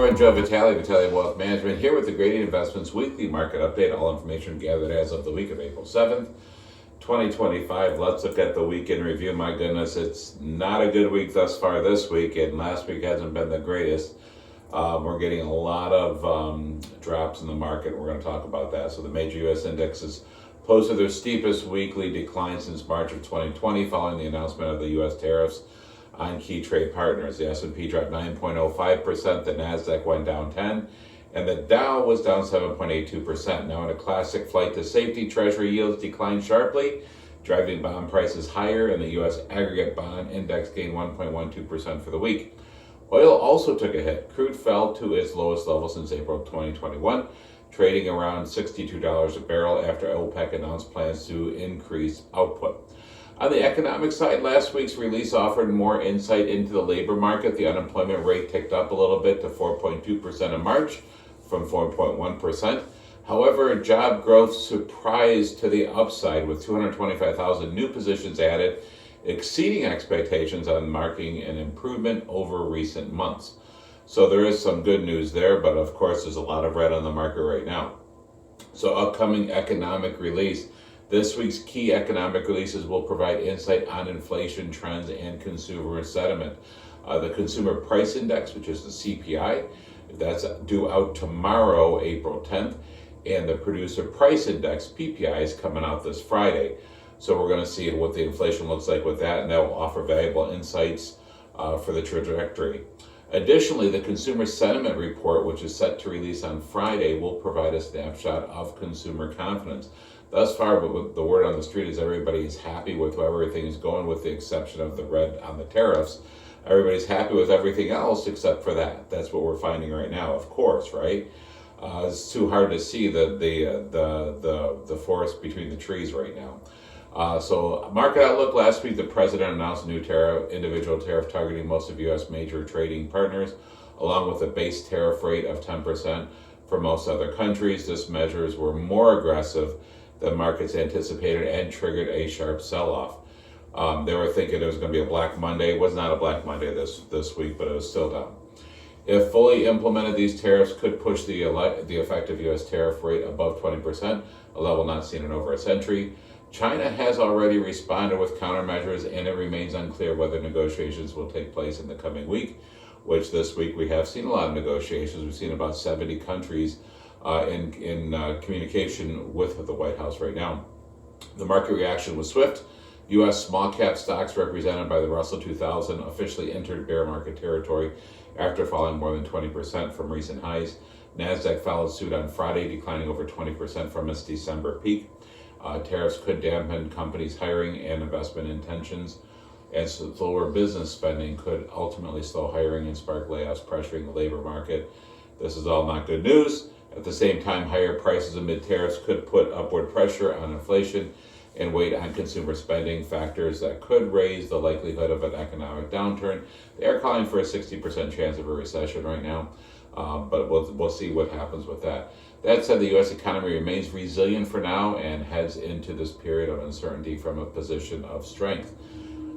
everyone, Joe Vitale, Vitale Wealth Management, here with the Grading Investments Weekly Market Update. All information gathered as of the week of April 7th, 2025. Let's look at the week in review. My goodness, it's not a good week thus far this week, and last week hasn't been the greatest. We're getting a lot of drops in the market. We're going to talk about that. So the major U.S. indexes posted their steepest weekly decline since March of 2020 following the announcement of the U.S. tariffs on key trade partners. The S&P dropped 9.05%, the Nasdaq went down 10%, and the Dow was down 7.82%. Now, in a classic flight to safety, Treasury yields declined sharply, driving bond prices higher, and the U.S. aggregate bond index gained 1.12% for the week. Oil also took a hit. Crude fell to its lowest level since April 2021, trading around $62 a barrel after OPEC announced plans to increase output. On the economic side, last week's release offered more insight into the labor market. The unemployment rate ticked up a little bit to 4.2% in March from 4.1%. However, job growth surprised to the upside with 225,000 new positions added, exceeding expectations on marking an improvement over recent months. So there is some good news there, but of course there's a lot of red on the market right now. So upcoming economic release. This week's key economic releases will provide insight on inflation trends and consumer sentiment. The Consumer Price Index, which is the CPI, that's due out tomorrow, April 10th, and the Producer Price Index, PPI, is coming out this Friday. So we're going to see what the inflation looks like with that, and that will offer valuable insights for the trajectory. Additionally, the Consumer Sentiment Report, which is set to release on Friday, will provide a snapshot of consumer confidence. Thus far, but the word on the street is everybody is happy with how everything is going, with the exception of the red on the tariffs. Everybody's happy with everything else except for that. That's what we're finding right now, of course, right? It's too hard to see the forest between the trees right now. So market outlook. Last week, the president announced a new individual tariff targeting most of U.S. major trading partners, along with a base tariff rate of 10% for most other countries. These measures were more aggressive than markets anticipated and triggered a sharp sell-off. They were thinking it was going to be a Black Monday. It was not a Black Monday this week, but it was still down. If fully implemented, these tariffs could push the effective U.S. tariff rate above 20%, a level not seen in over a century. China has already responded with countermeasures, and it remains unclear whether negotiations will take place in the coming week, which this week we have seen a lot of negotiations. We've seen about 70 countries in communication with the White House right now. The market reaction was swift. U.S. small cap stocks represented by the Russell 2000 officially entered bear market territory after falling more than 20% from recent highs. Nasdaq followed suit on Friday, declining over 20% from its December peak. Tariffs could dampen companies' hiring and investment intentions, and slower business spending could ultimately slow hiring and spark layoffs, pressuring the labor market. This is all not good news. At the same time, higher prices amid tariffs could put upward pressure on inflation and weight on consumer spending, factors that could raise the likelihood of an economic downturn. They are calling for a 60% chance of a recession right now, but we'll see what happens with that. That said, the U.S. economy remains resilient for now and heads into this period of uncertainty from a position of strength.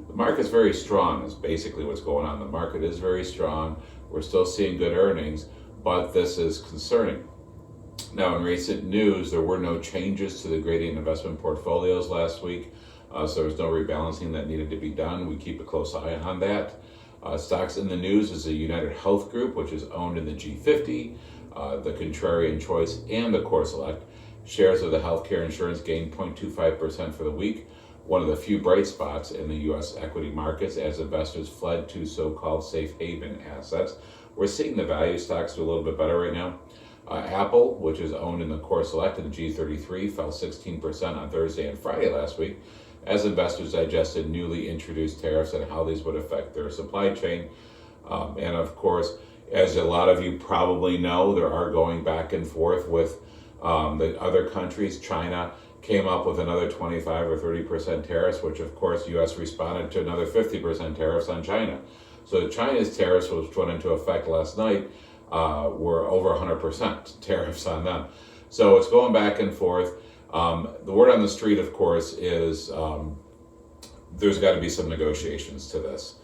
The market's very strong is basically what's going on. The market is very strong. We're still seeing good earnings, but this is concerning. Now, in recent news, there were no changes to the grading investment portfolios last week, so there was no rebalancing that needed to be done. We keep a close eye on that. Stocks in the news is the United Health Group, which is owned in the G50, the Contrarian Choice, and the Core Select. Shares of the healthcare insurance gained 0.25% for the week, one of the few bright spots in the U.S. equity markets as investors fled to so-called safe haven assets. We're seeing the value stocks do a little bit better right now. Apple, which is owned in the Core Select and the G33, fell 16% on Thursday and Friday last week as investors digested newly introduced tariffs and how these would affect their supply chain. And of course, as a lot of you probably know, there are going back and forth with the other countries. China came up with another 25 or 30% tariffs, which of course U.S. responded to another 50% tariffs on China. So China's tariffs, which went into effect last night, were over 100% tariffs on them. So it's going back and forth. The word on the street, of course, is there's got to be some negotiations to this.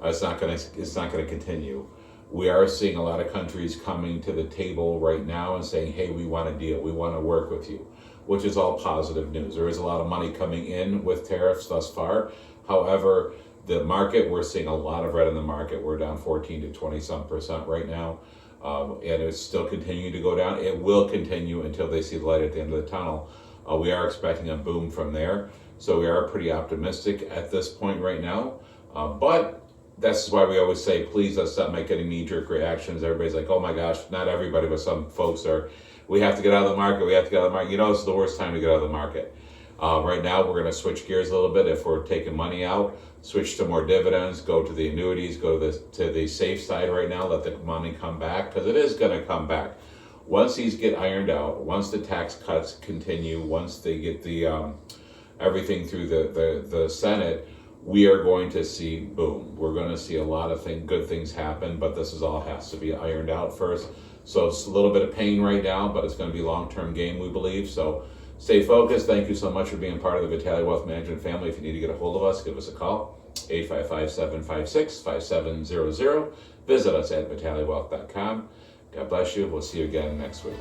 It's not going to continue We are seeing a lot of countries coming to the table right now and saying, hey, we want a deal, we want to work with you, which is all positive news. There is a lot of money coming in with tariffs thus far. However, the market, we're seeing a lot of red in the market. We're down 14 to 20% right now. And it's still continuing to go down. It will continue until they see the light at the end of the tunnel. We are expecting a boom from there. So we are pretty optimistic at this point right now. But that's why we always say, please let's not make any knee-jerk reactions. Everybody's like, oh my gosh, not everybody, but some folks are, we have to get out of the market, we have to get out of the market. You know, it's the worst time to get out of the market. Right now, we're going to switch gears a little bit. If we're taking money out, switch to more dividends, go to the annuities, go to the safe side right now, let the money come back, because it is going to come back. Once these get ironed out, once the tax cuts continue, once they get the everything through the Senate, we are going to see boom. We're going to see a lot of good things happen, but this is all has to be ironed out first. So it's a little bit of pain right now, but it's going to be a long-term game, we believe. So stay focused. Thank you so much for being part of the Vitale Wealth Management family. If you need to get a hold of us, give us a call, 855-756-5700. Visit us at vitalewealth.com. God bless you. We'll see you again next week.